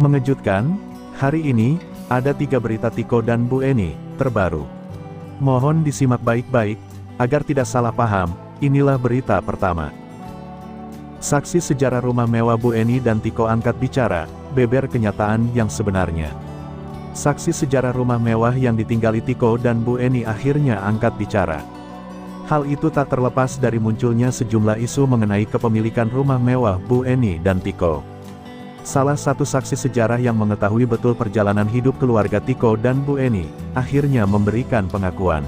Mengejutkan, hari ini, ada 3 berita Tiko dan Bu Eni, terbaru. Mohon disimak baik-baik, agar tidak salah paham, inilah berita pertama. Saksi sejarah rumah mewah Bu Eni dan Tiko angkat bicara, beber kenyataan yang sebenarnya. Saksi sejarah rumah mewah yang ditinggali Tiko dan Bu Eni akhirnya angkat bicara. Hal itu tak terlepas dari munculnya sejumlah isu mengenai kepemilikan rumah mewah Bu Eni dan Tiko. Salah satu saksi sejarah yang mengetahui betul perjalanan hidup keluarga Tiko dan Bu Eni, akhirnya memberikan pengakuan.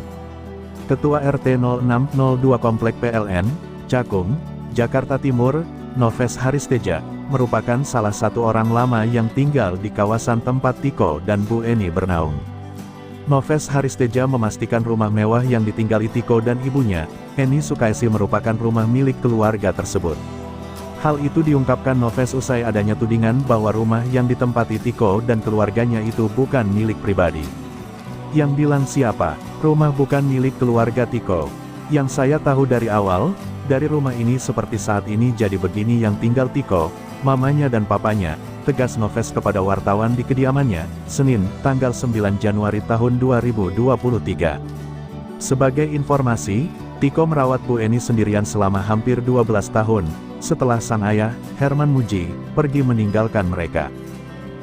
Ketua RT 0602 Komplek PLN, Cakung, Jakarta Timur, Noves Haristeja, merupakan salah satu orang lama yang tinggal di kawasan tempat Tiko dan Bu Eni bernaung. Noves Haristeja memastikan rumah mewah yang ditinggali Tiko dan ibunya, Eni Sukaisi merupakan rumah milik keluarga tersebut. Hal itu diungkapkan Noves usai adanya tudingan bahwa rumah yang ditempati Tiko dan keluarganya itu bukan milik pribadi. Yang bilang siapa? Rumah bukan milik keluarga Tiko. Yang saya tahu dari awal, dari rumah ini seperti saat ini jadi begini yang tinggal Tiko, mamanya dan papanya, tegas Noves kepada wartawan di kediamannya, Senin, tanggal 9 Januari tahun 2023. Sebagai informasi, Tiko merawat Bu Eni sendirian selama hampir 12 tahun, setelah sang ayah, Herman Muji, pergi meninggalkan mereka.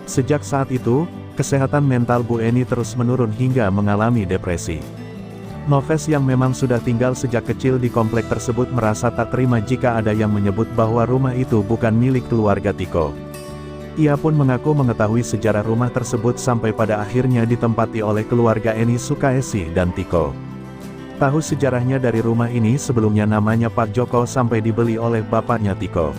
Sejak saat itu, kesehatan mental Bu Eni terus menurun hingga mengalami depresi. Noves yang memang sudah tinggal sejak kecil di komplek tersebut merasa tak terima jika ada yang menyebut bahwa rumah itu bukan milik keluarga Tiko. Ia pun mengaku mengetahui sejarah rumah tersebut sampai pada akhirnya ditempati oleh keluarga Eni Sukaisi dan Tiko. Tahu sejarahnya dari rumah ini sebelumnya namanya Pak Joko sampai dibeli oleh bapaknya Tiko.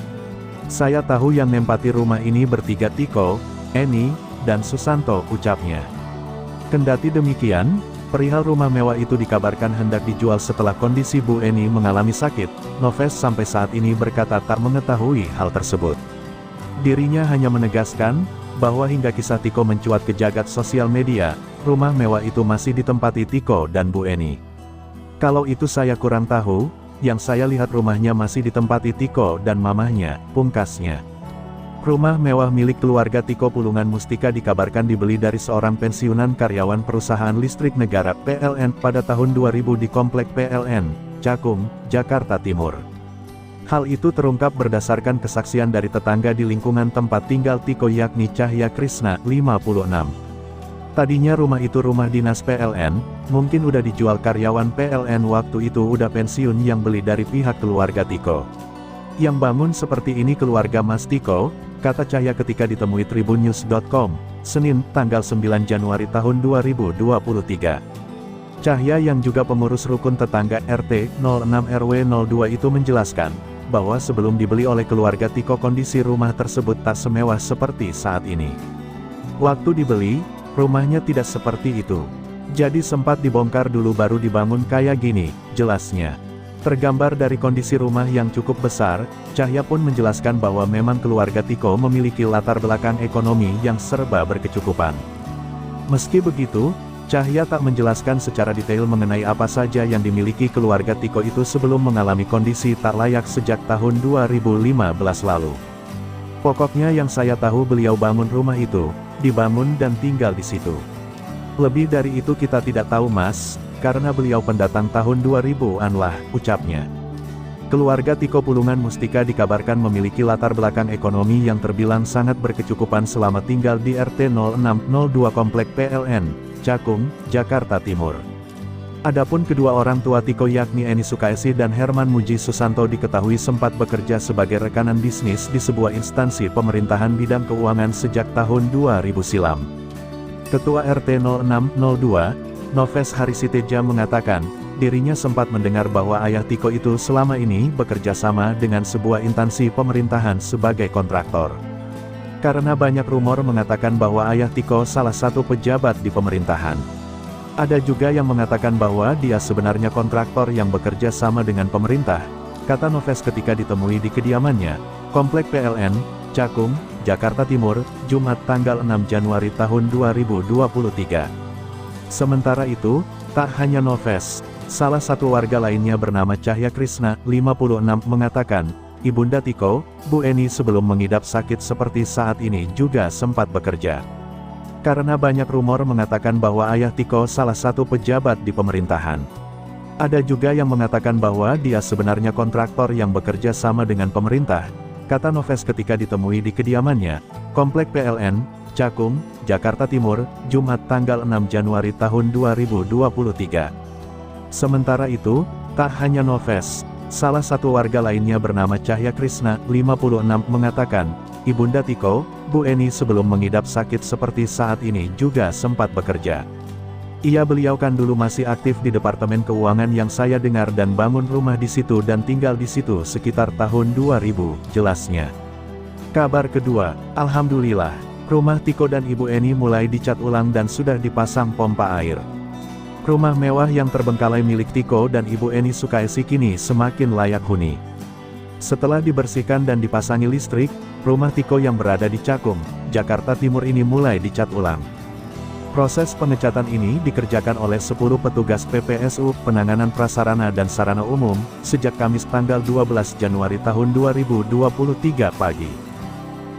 Saya tahu yang nempati rumah ini bertiga Tiko, Eni, dan Susanto, ucapnya. Kendati demikian, perihal rumah mewah itu dikabarkan hendak dijual setelah kondisi Bu Eni mengalami sakit, Noves sampai saat ini berkata tak mengetahui hal tersebut. Dirinya hanya menegaskan, bahwa hingga kisah Tiko mencuat ke jagat sosial media, rumah mewah itu masih ditempati Tiko dan Bu Eni. Kalau itu saya kurang tahu, yang saya lihat rumahnya masih ditempati Tiko dan mamahnya, pungkasnya. Rumah mewah milik keluarga Tiko Pulungan Mustika dikabarkan dibeli dari seorang pensiunan karyawan perusahaan listrik negara PLN pada tahun 2000 di Komplek PLN, Cakung, Jakarta Timur. Hal itu terungkap berdasarkan kesaksian dari tetangga di lingkungan tempat tinggal Tiko yakni Cahya Krisna, 56. Tadinya rumah itu rumah dinas PLN, mungkin udah dijual karyawan PLN waktu itu udah pensiun yang beli dari pihak keluarga Tiko. Yang bangun seperti ini keluarga Mas Tiko, kata Cahya ketika ditemui tribunnews.com, Senin, tanggal 9 Januari tahun 2023. Cahya yang juga pengurus rukun tetangga RT 06 RW 02 itu menjelaskan, bahwa sebelum dibeli oleh keluarga Tiko kondisi rumah tersebut tak semewah seperti saat ini. Waktu dibeli, rumahnya tidak seperti itu. Jadi sempat dibongkar dulu baru dibangun kayak gini, jelasnya. Tergambar dari kondisi rumah yang cukup besar, Cahya pun menjelaskan bahwa memang keluarga Tiko memiliki latar belakang ekonomi yang serba berkecukupan. Meski begitu, Cahya tak menjelaskan secara detail mengenai apa saja yang dimiliki keluarga Tiko itu sebelum mengalami kondisi tak layak sejak tahun 2015 lalu. Pokoknya yang saya tahu beliau bangun rumah itu, dibangun dan tinggal di situ. Lebih dari itu kita tidak tahu Mas, karena beliau pendatang tahun 2000-an lah, ucapnya. Keluarga Tiko Pulungan Mustika dikabarkan memiliki latar belakang ekonomi yang terbilang sangat berkecukupan selama tinggal di RT 0602 Komplek PLN, Cakung, Jakarta Timur. Adapun kedua orang tua Tiko yakni Eni Sukaisi dan Herman Muji Susanto diketahui sempat bekerja sebagai rekanan bisnis di sebuah instansi pemerintahan bidang keuangan sejak tahun 2000 silam. Ketua RT 0602, Noves Haristeja mengatakan, dirinya sempat mendengar bahwa ayah Tiko itu selama ini bekerja sama dengan sebuah instansi pemerintahan sebagai kontraktor. Karena banyak rumor mengatakan bahwa ayah Tiko salah satu pejabat di pemerintahan. Ada juga yang mengatakan bahwa dia sebenarnya kontraktor yang bekerja sama dengan pemerintah, kata Noves ketika ditemui di kediamannya, Komplek PLN, Cakung, Jakarta Timur, Jumat tanggal 6 Januari tahun 2023. Sementara itu, tak hanya Noves, salah satu warga lainnya bernama Cahya Krisna, 56, mengatakan, Ibunda Tiko, Bu Eni sebelum mengidap sakit seperti saat ini juga sempat bekerja. Karena banyak rumor mengatakan bahwa ayah Tiko salah satu pejabat di pemerintahan. Ada juga yang mengatakan bahwa dia sebenarnya kontraktor yang bekerja sama dengan pemerintah, kata Noves ketika ditemui di kediamannya, Komplek PLN, Cakung, Jakarta Timur, Jumat tanggal 6 Januari tahun 2023. Sementara itu, tak hanya Noves, salah satu warga lainnya bernama Cahya Krisna, 56, mengatakan, Ibunda Tiko, Bu Eni sebelum mengidap sakit seperti saat ini juga sempat bekerja. Beliau kan dulu masih aktif di Departemen Keuangan yang saya dengar dan bangun rumah di situ dan tinggal di situ sekitar tahun 2000, jelasnya. Kabar kedua, Alhamdulillah, rumah Tiko dan Ibu Eni mulai dicat ulang dan sudah dipasang pompa air. Rumah mewah yang terbengkalai milik Tiko dan Ibu Eni Sukaisi kini semakin layak huni. Setelah dibersihkan dan dipasangi listrik, rumah Tiko yang berada di Cakung, Jakarta Timur ini mulai dicat ulang. Proses pengecatan ini dikerjakan oleh 10 petugas PPSU Penanganan Prasarana dan Sarana Umum, sejak Kamis tanggal 12 Januari tahun 2023 pagi.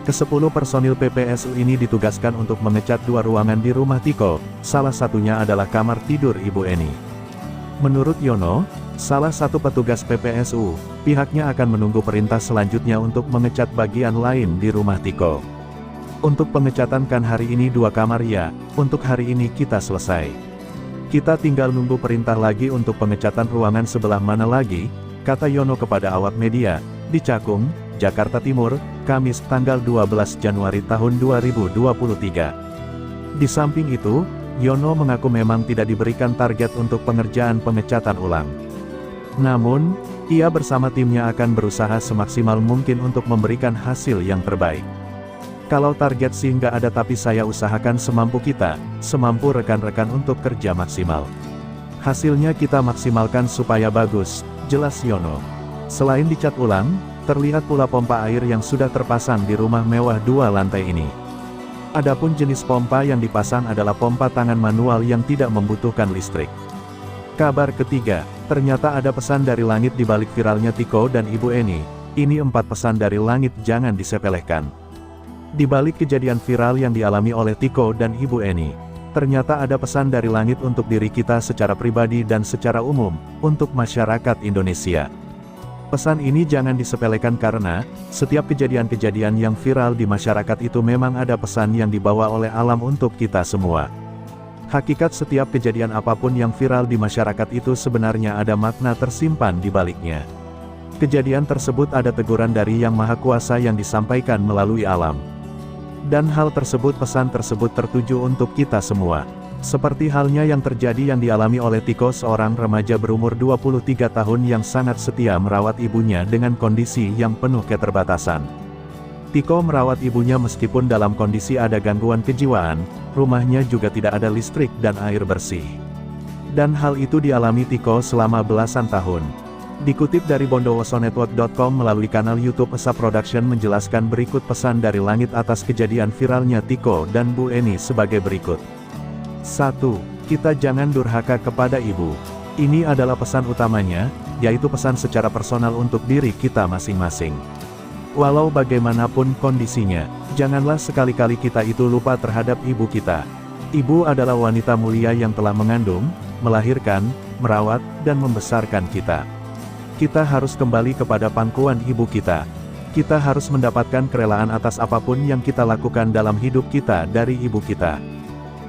Ke-10 personil PPSU ini ditugaskan untuk mengecat 2 ruangan di rumah Tiko, salah satunya adalah kamar tidur Ibu Eni. Menurut Yono, salah satu petugas PPSU, pihaknya akan menunggu perintah selanjutnya untuk mengecat bagian lain di rumah Tiko. Untuk pengecatan kan hari ini 2 kamar ya, untuk hari ini kita selesai. Kita tinggal nunggu perintah lagi untuk pengecatan ruangan sebelah mana lagi, kata Yono kepada awak media, di Cakung, Jakarta Timur, Kamis tanggal 12 Januari tahun 2023. Di samping itu, Yono mengaku memang tidak diberikan target untuk pengerjaan pengecatan ulang. Namun, ia bersama timnya akan berusaha semaksimal mungkin untuk memberikan hasil yang terbaik. Kalau target sih nggak ada tapi saya usahakan semampu kita, semampu rekan-rekan untuk kerja maksimal. Hasilnya kita maksimalkan supaya bagus, jelas Yono. Selain dicat ulang, terlihat pula pompa air yang sudah terpasang di rumah mewah 2 lantai ini. Adapun jenis pompa yang dipasang adalah pompa tangan manual yang tidak membutuhkan listrik. Kabar ketiga, ternyata ada pesan dari langit di balik viralnya Tiko dan Ibu Eni. Ini 4 pesan dari langit, jangan disepelekan. Di balik kejadian viral yang dialami oleh Tiko dan Ibu Eni, ternyata ada pesan dari langit untuk diri kita secara pribadi dan secara umum, untuk masyarakat Indonesia. Pesan ini jangan disepelekan karena, setiap kejadian-kejadian yang viral di masyarakat itu memang ada pesan yang dibawa oleh alam untuk kita semua. Hakikat setiap kejadian apapun yang viral di masyarakat itu sebenarnya ada makna tersimpan di baliknya. Kejadian tersebut ada teguran dari Yang Maha Kuasa yang disampaikan melalui alam. Dan hal tersebut, pesan tersebut tertuju untuk kita semua. Seperti halnya yang terjadi yang dialami oleh Tiko, seorang remaja berumur 23 tahun yang sangat setia merawat ibunya dengan kondisi yang penuh keterbatasan. Tiko merawat ibunya meskipun dalam kondisi ada gangguan kejiwaan, rumahnya juga tidak ada listrik dan air bersih. Dan hal itu dialami Tiko selama belasan tahun. Dikutip dari bondowosonetwork.com melalui kanal YouTube Esa Production menjelaskan berikut pesan dari langit atas kejadian viralnya Tiko dan Bu Eni sebagai berikut. 1. Kita jangan durhaka kepada ibu. Ini adalah pesan utamanya, yaitu pesan secara personal untuk diri kita masing-masing. Walau bagaimanapun kondisinya, janganlah sekali-kali kita itu lupa terhadap ibu kita. Ibu adalah wanita mulia yang telah mengandung, melahirkan, merawat, dan membesarkan kita. Kita harus kembali kepada pangkuan ibu kita. Kita harus mendapatkan kerelaan atas apapun yang kita lakukan dalam hidup kita dari ibu kita.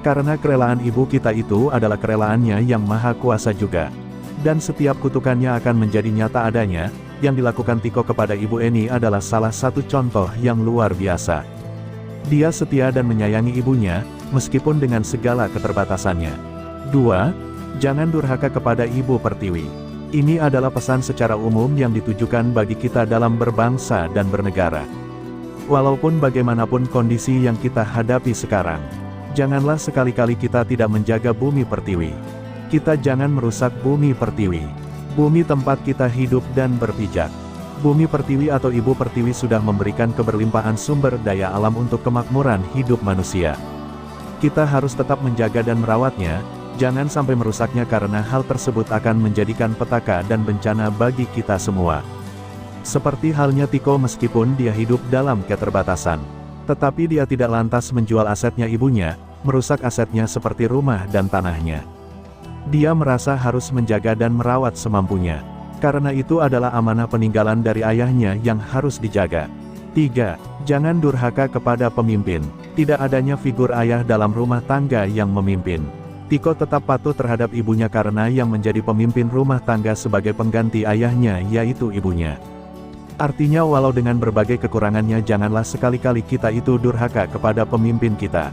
Karena kerelaan ibu kita itu adalah kerelaannya yang maha kuasa juga. Dan setiap kutukannya akan menjadi nyata adanya. Yang dilakukan Tiko kepada Ibu Eni adalah salah satu contoh yang luar biasa. Dia setia dan menyayangi ibunya, meskipun dengan segala keterbatasannya. 2. Jangan durhaka kepada Ibu Pertiwi. Ini adalah pesan secara umum yang ditujukan bagi kita dalam berbangsa dan bernegara. Walaupun bagaimanapun kondisi yang kita hadapi sekarang, janganlah sekali-kali kita tidak menjaga bumi Pertiwi. Kita jangan merusak bumi Pertiwi. Bumi tempat kita hidup dan berpijak. Bumi Pertiwi atau Ibu Pertiwi sudah memberikan keberlimpahan sumber daya alam untuk kemakmuran hidup manusia. Kita harus tetap menjaga dan merawatnya. Jangan sampai merusaknya karena hal tersebut akan menjadikan petaka dan bencana bagi kita semua. Seperti halnya Tiko meskipun dia hidup dalam keterbatasan. Tetapi dia tidak lantas menjual asetnya ibunya, merusak asetnya seperti rumah dan tanahnya. Dia merasa harus menjaga dan merawat semampunya. Karena itu adalah amanah peninggalan dari ayahnya yang harus dijaga. 3. Jangan durhaka kepada pemimpin. Tidak adanya figur ayah dalam rumah tangga yang memimpin. Tiko tetap patuh terhadap ibunya karena yang menjadi pemimpin rumah tangga sebagai pengganti ayahnya yaitu ibunya. Artinya walau dengan berbagai kekurangannya janganlah sekali-kali kita itu durhaka kepada pemimpin kita.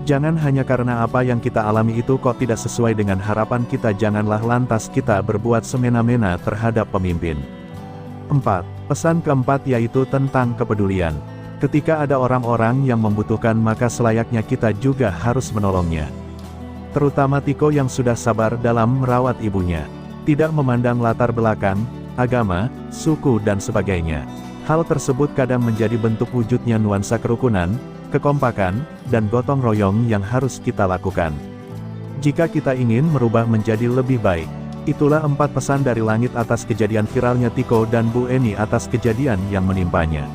Jangan hanya karena apa yang kita alami itu kok tidak sesuai dengan harapan kita, janganlah lantas kita berbuat semena-mena terhadap pemimpin. 4. Pesan keempat yaitu tentang kepedulian. Ketika ada orang-orang yang membutuhkan maka selayaknya kita juga harus menolongnya. Terutama Tiko yang sudah sabar dalam merawat ibunya. Tidak memandang latar belakang, agama, suku dan sebagainya. Hal tersebut kadang menjadi bentuk wujudnya nuansa kerukunan, kekompakan, dan gotong royong yang harus kita lakukan. Jika kita ingin merubah menjadi lebih baik, itulah 4 pesan dari langit atas kejadian viralnya Tiko dan Bu Eni atas kejadian yang menimpanya.